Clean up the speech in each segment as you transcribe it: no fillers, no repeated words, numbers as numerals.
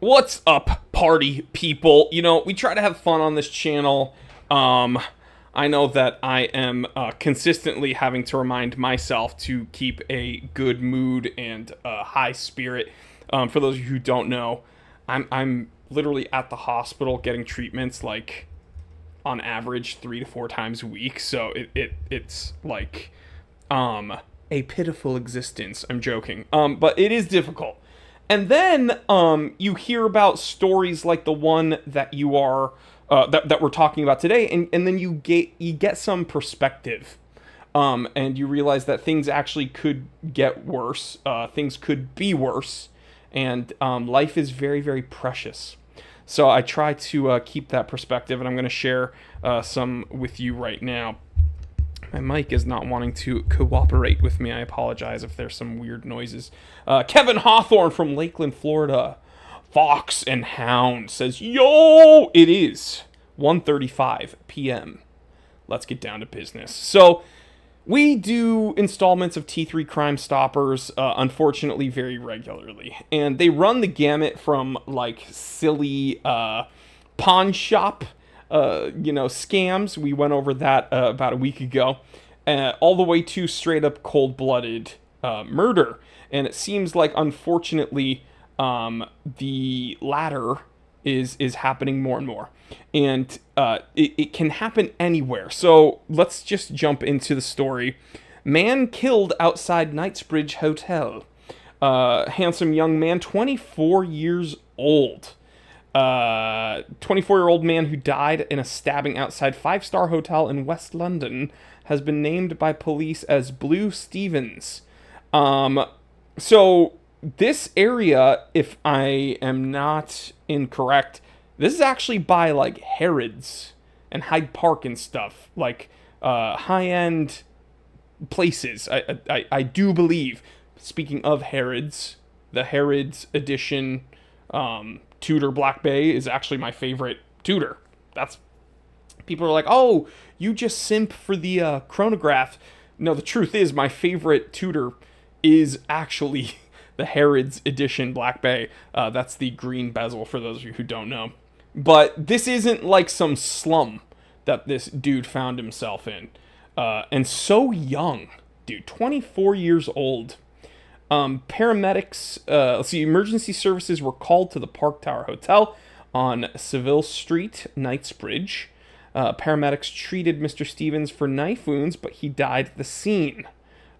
What's up, party people? You know, we try to have fun on this channel. I know that I am consistently having to remind myself to keep a good mood and high spirit. For those of you who don't know, I'm literally at the hospital getting treatments like on average 3 to 4 times a week. So it's like a pitiful existence. I'm joking. But it is difficult. And then you hear about stories like the one that you are that we're talking about today, and then you get some perspective, and you realize that things actually could get worse. Things could be worse, and life is very, very precious. So I try to keep that perspective, and I'm going to share some with you right now. My mic is not wanting to cooperate with me. I apologize if there's some weird noises. Kevin Hawthorne from Lakeland, Florida. Fox and Hound says, yo, it is 1:35 p.m. Let's get down to business. So we do installments of T3 Crime Stoppers, unfortunately, very regularly. And they run the gamut from, like, silly pawn shop scams. We went over that about a week ago, all the way to straight up cold-blooded murder. And it seems like, unfortunately, the latter is happening more and more. And it can happen anywhere. So let's just jump into the story. Man killed outside Knightsbridge Hotel. Handsome young man, 24 years old. 24-year-old man who died in a stabbing outside five-star hotel in West London has been named by police as Blue Stevens. So this area, if I am not incorrect, this is actually by like Harrods and Hyde Park and stuff, like high-end places. I do believe. Speaking of Harrods, the Harrods edition Tudor Black Bay is actually my favorite Tudor. That's people are like, oh, you just simp for the chronograph. No, the truth is my favorite Tudor is actually the Harrods edition Black Bay. That's the green bezel for those of you who don't know. But this isn't like some slum that this dude found himself in. And so young, dude, 24 years old. Paramedics, emergency services were called to the Park Tower Hotel on Seville Street, Knightsbridge. Paramedics treated Mr. Stevens for knife wounds, but he died at the scene,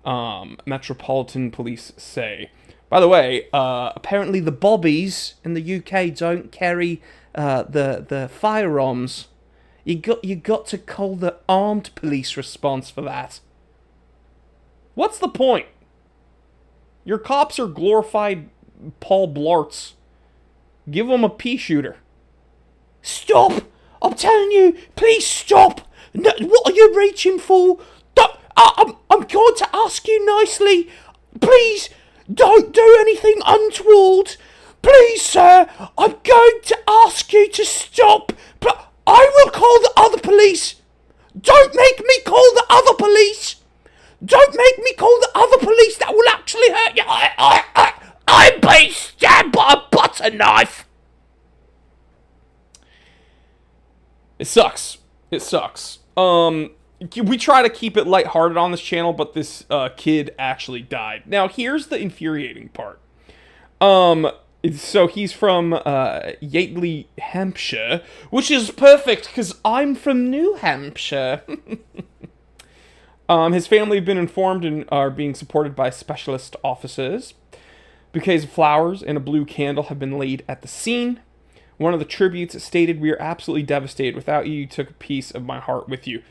Metropolitan Police say. By the way, apparently the bobbies in the UK don't carry the firearms. You got to call the armed police response for that. What's the point? Your cops are glorified Paul Blarts. Give them a pea shooter. Stop! I'm telling you, please stop! No, what are you reaching for? I'm going to ask you nicely. Please, don't do anything untoward. Please, sir, I'm going to ask you to stop. I will call the other police. Don't make me call the other police. Don't make me call the other police. That will actually hurt you. I'm being stabbed by a butter knife. It sucks. It sucks. We try to keep it lighthearted on this channel, but this kid actually died. Now, here's the infuriating part. So he's from Yateley, Hampshire, which is perfect because I'm from New Hampshire. His family have been informed and are being supported by specialist officers. Bouquets of flowers and a blue candle have been laid at the scene. One of the tributes stated, "We are absolutely devastated. Without you, you took a piece of my heart with you."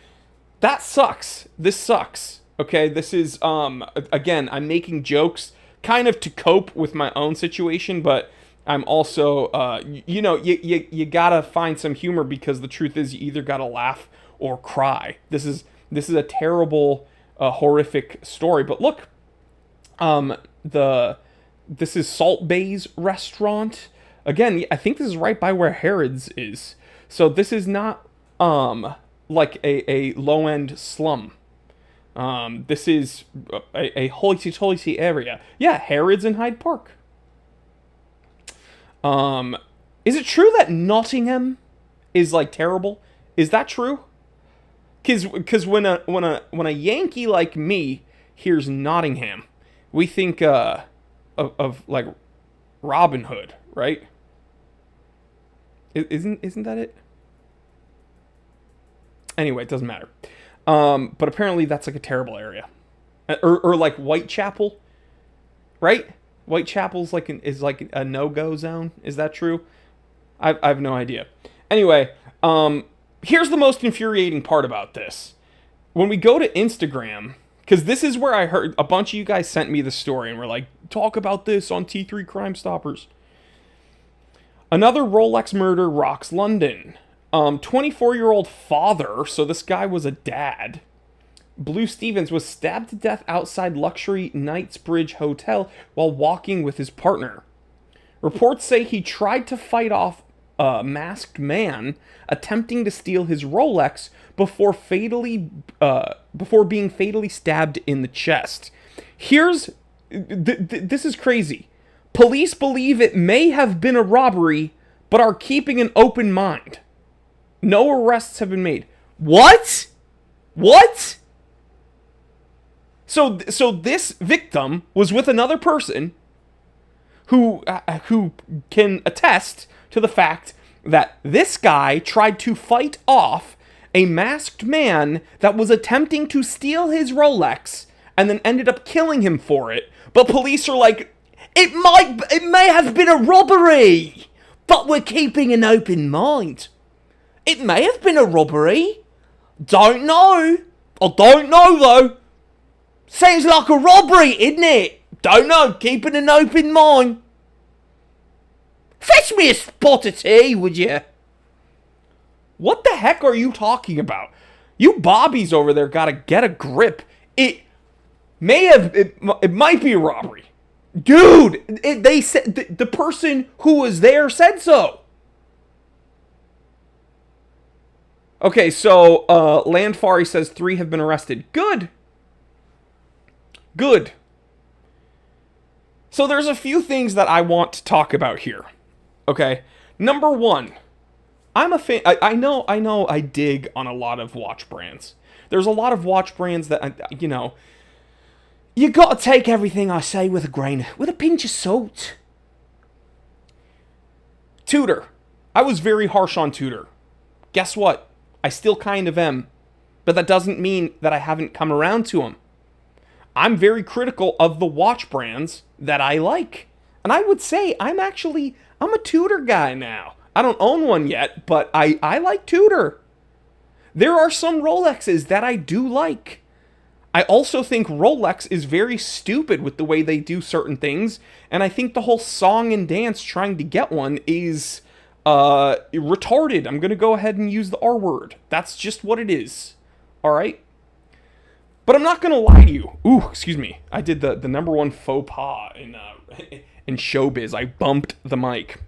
That sucks. This sucks. Okay, this is, again, I'm making jokes kind of to cope with my own situation, but I'm also, you gotta find some humor because the truth is you either gotta laugh or cry. This is a terrible, horrific story. But look, this is Salt Bay's restaurant. Again, I think this is right by where Harrods is. So this is not like a low-end slum. This is a hoity-toity area. Yeah, Harrods and Hyde Park. Is it true that Nottingham is like terrible? Is that true? Because when a Yankee like me hears Nottingham, we think of like Robin Hood, right? Isn't that it? Anyway, it doesn't matter. But apparently that's like a terrible area, or like Whitechapel, right? Whitechapel's is like a no-go zone. Is that true? I have no idea. Anyway, here's the most infuriating part about this. When we go to Instagram, because this is where I heard a bunch of you guys sent me the story and were like, talk about this on T3 Crime Stoppers. Another Rolex murder rocks London. 24-year-old father, so this guy was a dad, Blue Stevens, was stabbed to death outside luxury Knightsbridge hotel while walking with his partner. Reports say he tried to fight off a masked man attempting to steal his Rolex before being fatally stabbed in the chest. This is crazy. Police believe it may have been a robbery, but are keeping an open mind. No arrests have been made. What? What? So this victim was with another person who can attest to the fact that this guy tried to fight off a masked man that was attempting to steal his Rolex and then ended up killing him for it. But police are like, it may have been a robbery, but we're keeping an open mind. It may have been a robbery. Don't know. I don't know though. Seems like a robbery, isn't it? Don't know. Keeping an open mind. Fetch me a spot of tea, would you? What the heck are you talking about? You bobbies over there gotta get a grip. It might be a robbery. Dude, they said the person who was there said so. Okay, so Landfari says 3 have been arrested. Good. Good. So there's a few things that I want to talk about here. Okay, number 1, I'm a fan. I know I dig on a lot of watch brands. There's a lot of watch brands that, you gotta take everything I say with a pinch of salt. Tudor. I was very harsh on Tudor. Guess what? I still kind of am. But that doesn't mean that I haven't come around to them. I'm very critical of the watch brands that I like. And I would say I'm a Tudor guy now. I don't own one yet, but I like Tudor. There are some Rolexes that I do like. I also think Rolex is very stupid with the way they do certain things, and I think the whole song and dance trying to get one is retarded. I'm going to go ahead and use the R word. That's just what it is. All right? But I'm not going to lie to you. Ooh, excuse me. I did the number 1 faux pas in showbiz. I bumped the mic.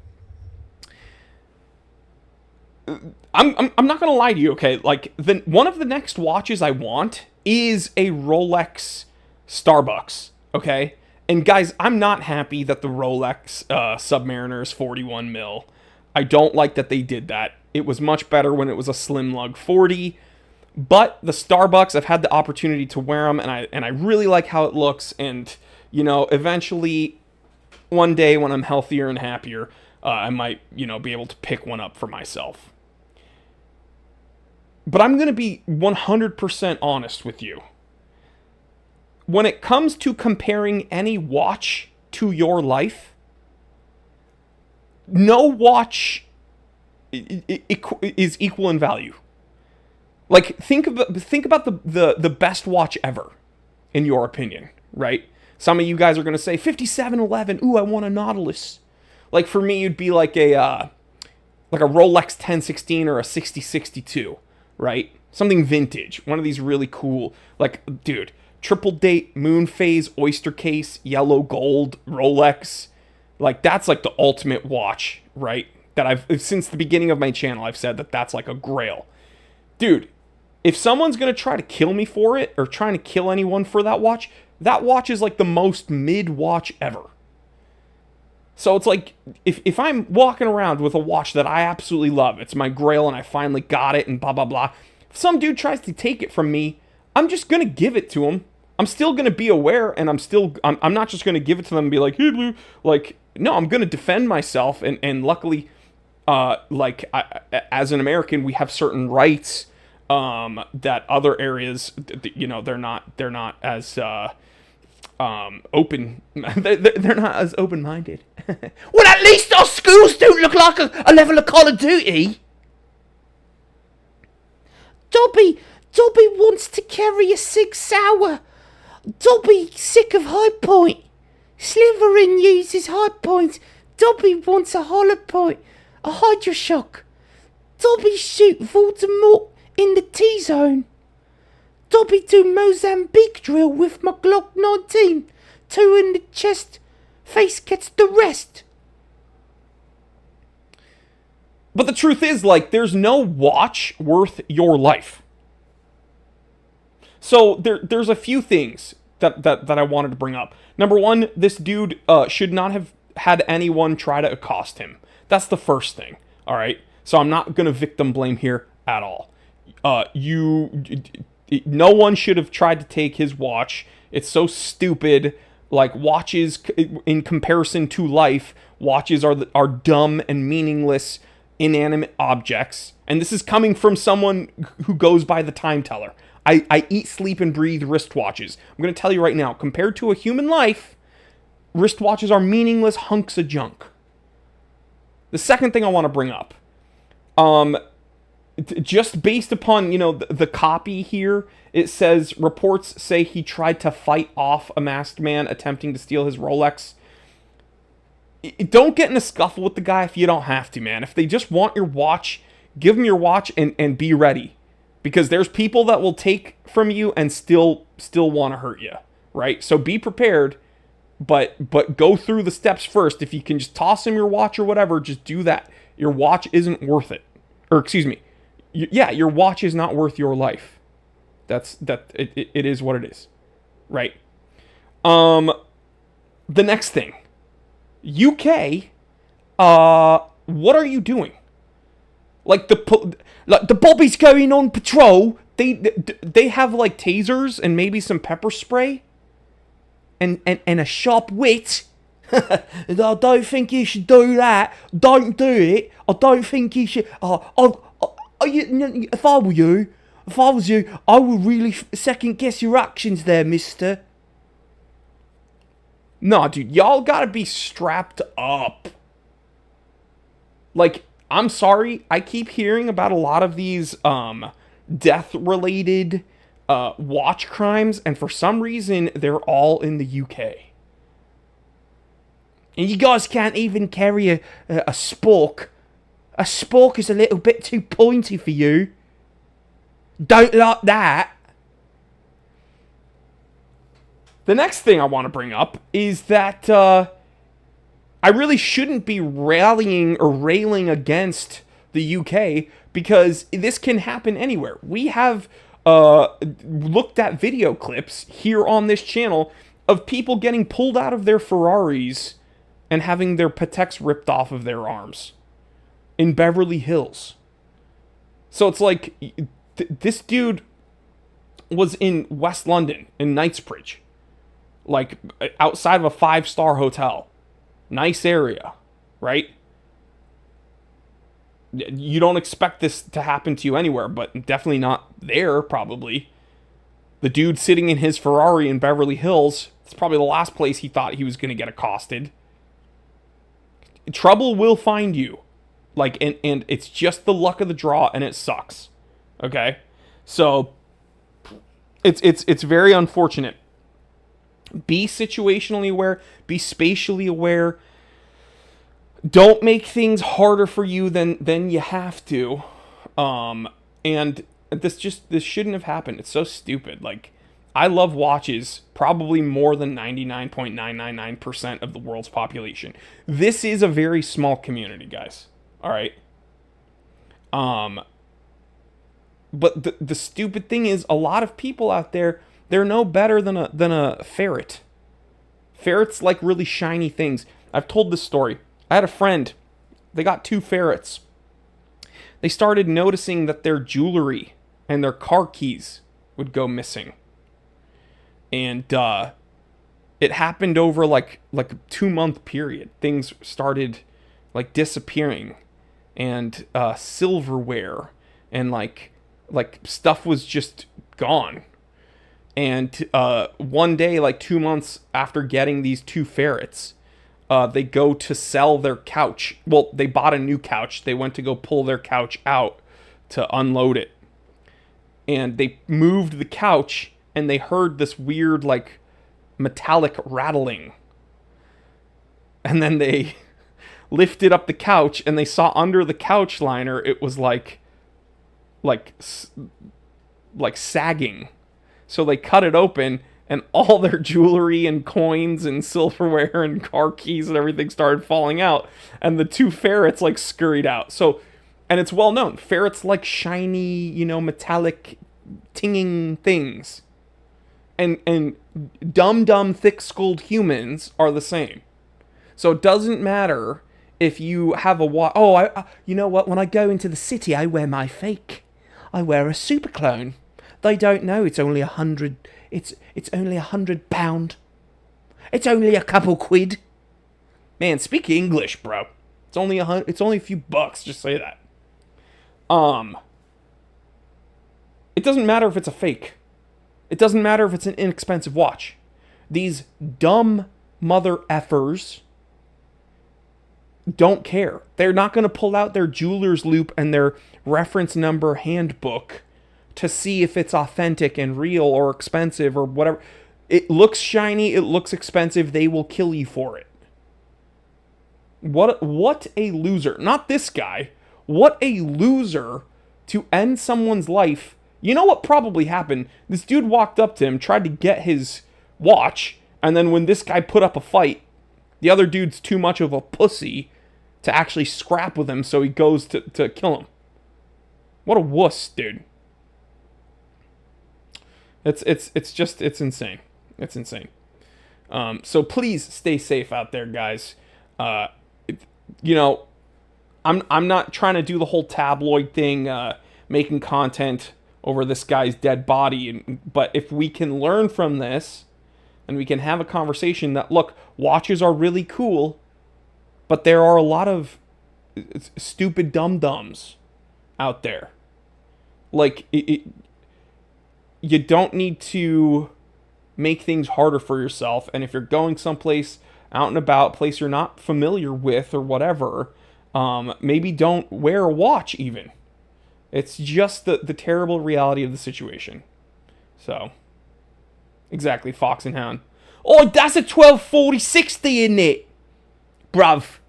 I'm not going to lie to you, okay? Like, one of the next watches I want is a Rolex Starbucks, okay? And guys, I'm not happy that the Rolex Submariner is 41 mil. I don't like that they did that. It was much better when it was a slim lug 40. But the Starbucks, I've had the opportunity to wear them, and I really like how it looks. And, eventually, one day when I'm healthier and happier, I might, be able to pick one up for myself. But I'm going to be 100% honest with you. When it comes to comparing any watch to your life, no watch is equal in value. Like, think about the best watch ever, in your opinion, right? Some of you guys are going to say, 5711, ooh, I want a Nautilus. Like, for me, it'd be like a Rolex 1016 or a 6062, right? Something vintage. One of these really cool, like, dude, triple date, moon phase, oyster case, yellow gold, Rolex. Like, that's like the ultimate watch, right? That since the beginning of my channel, I've said that that's like a grail. Dude, if someone's going to try to kill me for it, or trying to kill anyone for that watch is like the most mid watch ever. So it's like, if I'm walking around with a watch that I absolutely love, it's my grail and I finally got it and blah, blah, blah. If some dude tries to take it from me, I'm just going to give it to him. I'm still going to be aware, and I'm not just going to give it to them and be like, hey, Blue. Like, no, I'm going to defend myself. And luckily, as an American, we have certain rights that other areas, they're not as open. They're not as open-minded. Well, at least our schools don't look like a level of Call of Duty. Dobby wants to carry a Sig Sauer. Dobby sick of High Point. Slytherin uses High Point. Dobby wants a Hollow Point, a Hydroshock. Dobby shoot Voldemort in the T-zone. Dobby do Mozambique drill with my Glock 19. 2 in the chest. Face gets the rest. But the truth is, like, there's no watch worth your life. So there's a few things that I wanted to bring up. Number one, this dude should not have had anyone try to accost him. That's the first thing. All right. So I'm not gonna victim blame here at all. No one should have tried to take his watch. It's so stupid. Like, watches, in comparison to life, watches are dumb and meaningless, inanimate objects. And this is coming from someone who goes by the time teller. I eat, sleep, and breathe wristwatches. I'm going to tell you right now, compared to a human life, wristwatches are meaningless hunks of junk. The second thing I want to bring up, just based upon, the copy here, it says, reports say he tried to fight off a masked man attempting to steal his Rolex. Don't get in a scuffle with the guy if you don't have to, man. If they just want your watch, give them your watch and be ready. Because there's people that will take from you and still want to hurt you, right? So be prepared, but go through the steps first. If you can just toss him your watch or whatever, just do that. Your watch isn't worth it. Or excuse me. Your watch is not worth your life. It is what it is, right? The next thing, UK, what are you doing? Like the Bobby's going on patrol. They have like tasers and maybe some pepper spray, and a sharp wit. I don't think you should do that. Don't do it. I don't think you should. If I was you, I would really second guess your actions there, mister. Nah, dude, y'all gotta be strapped up. Like, I'm sorry, I keep hearing about a lot of these death-related watch crimes, and for some reason, they're all in the UK. And you guys can't even carry a spork. A spork is a little bit too pointy for you. Don't like that. The next thing I want to bring up is that I really shouldn't be rallying or railing against the UK, because this can happen anywhere. We have looked at video clips here on this channel of people getting pulled out of their Ferraris and having their Pateks ripped off of their arms in Beverly Hills. So it's like, this dude was in West London, in Knightsbridge, like outside of a 5-star hotel. Nice area, right? You don't expect this to happen to you anywhere, but definitely not there, probably. The dude sitting in his Ferrari in Beverly Hills, it's probably the last place he thought he was going to get accosted. Trouble will find you. Like, and it's just the luck of the draw, and it sucks. Okay? So, it's very unfortunate. Be situationally aware. Be spatially aware. Don't make things harder for you than you have to. And this shouldn't have happened. It's so stupid. Like, I love watches probably more than 99.999% of the world's population. This is a very small community, guys. All right. But the stupid thing is, a lot of people out there, they're no better than a ferret. Ferrets like really shiny things. I've told this story. I had a friend. They got 2 ferrets. They started noticing that their jewelry and their car keys would go missing. And it happened over like a 2-month period. Things started like disappearing, and silverware and like stuff was just gone. And one day, like 2 months after getting these 2 ferrets, they go to sell their couch. Well, they bought a new couch. They went to go pull their couch out to unload it. And they moved the couch, and they heard this weird, like, metallic rattling. And then they lifted up the couch, and they saw under the couch liner, it was like sagging. So they cut it open, and all their jewelry and coins and silverware and car keys and everything started falling out. And the 2 ferrets, like, scurried out. So, and it's well known. Ferrets like shiny, metallic, tinging things. And dumb, thick-skulled humans are the same. So it doesn't matter if you have a watch. Oh, you know what? When I go into the city, I wear my fake. I wear a super clone. They don't know it's only 100. It's only £100. It's only a couple quid. Man, speak English, bro. It's only a few bucks. Just say that. It doesn't matter if it's a fake. It doesn't matter if it's an inexpensive watch. These dumb mother effers don't care. They're not going to pull out their jeweler's loop and their reference number handbook to see if it's authentic and real or expensive or whatever. It looks shiny, it looks expensive, they will kill you for it. What a loser. Not this guy. What a loser to end someone's life. You know what probably happened? This dude walked up to him, tried to get his watch, and then when this guy put up a fight, the other dude's too much of a pussy to actually scrap with him, so he goes to kill him. What a wuss, dude. It's insane. It's insane. So please stay safe out there, guys. I'm not trying to do the whole tabloid thing, making content over this guy's dead body. But if we can learn from this, and we can have a conversation that, look, watches are really cool, but there are a lot of stupid dum-dums out there. Like, you don't need to make things harder for yourself. And if you're going someplace out and about, place you're not familiar with or whatever, maybe don't wear a watch even. It's just the terrible reality of the situation. So, exactly, Fox and Hound. Oh, that's a 1240-60, isn't it? Bruv.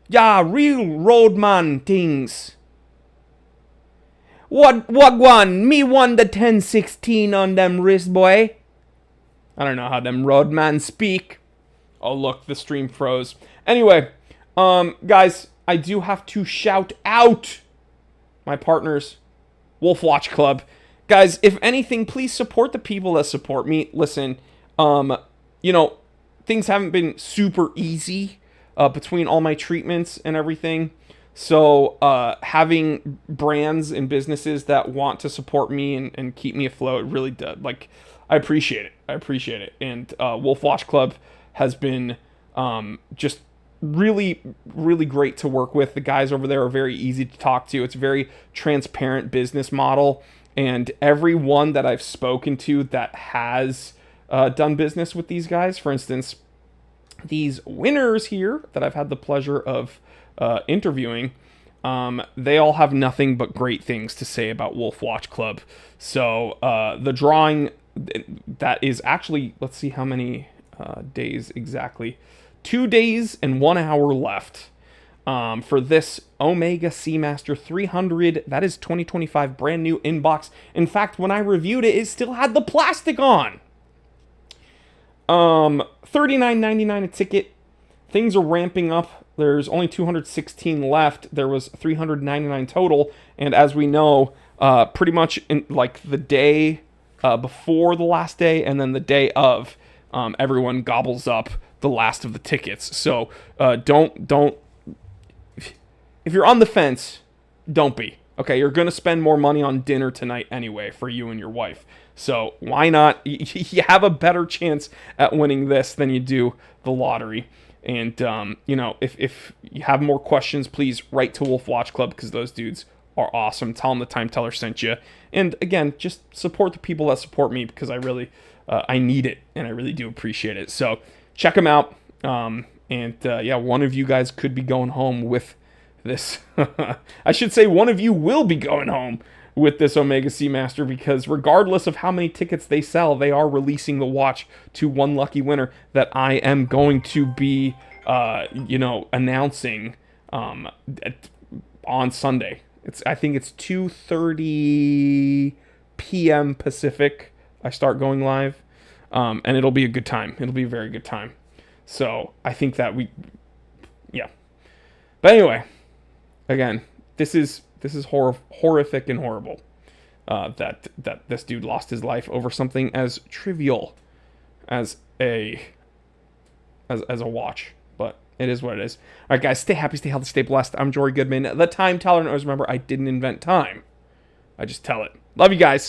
Yeah, real roadman things. What one? Me won the 1016 on them wrist, boy. I don't know how them roadman speak. Oh, look, the stream froze. Anyway, guys, I do have to shout out my partners, Wolf Watch Club. Guys, if anything, please support the people that support me. Listen, things haven't been super easy between all my treatments and everything. So having brands and businesses that want to support me and keep me afloat really does. Like, I appreciate it. And Wolf Watch Club has been just really, really great to work with. The guys over there are very easy to talk to. It's a very transparent business model. And everyone that I've spoken to that has done business with these guys, for instance, these winners here that I've had the pleasure of interviewing, they all have nothing but great things to say about Wolf Watch Club. So the drawing that is actually, let's see how many days exactly. 2 days and 1 hour left for this Omega Seamaster 300. That is 2025, brand new inbox. In fact, when I reviewed it, it still had the plastic on. $39.99 a ticket. Things are ramping up. There's only 216 left. There was 399 total. And as we know, pretty much in like the day before the last day and then the day of, everyone gobbles up the last of the tickets. So don't. If you're on the fence, don't be. Okay, you're going to spend more money on dinner tonight anyway for you and your wife. So why not? You have a better chance at winning this than you do the lottery. And, if you have more questions, please write to Wolf Watch Club because those dudes are awesome. Tell them the Time Teller sent you. And, again, just support the people that support me because I really, I need it and I really do appreciate it. So check them out. One of you guys could be going home with this. I should say one of you will be going home with this Omega Seamaster because regardless of how many tickets they sell, they are releasing the watch to one lucky winner that I am going to be, announcing on Sunday. I think it's 2:30 p.m. Pacific. I start going live, and it'll be a good time. It'll be a very good time. So I think that yeah. But anyway. Again, this is horrific and horrible that this dude lost his life over something as trivial as a watch, but it is what it is. All right, guys, stay happy, stay healthy, stay blessed. I'm Jory Goodman, the Time Teller, and always remember, I didn't invent time. I just tell it. Love you guys.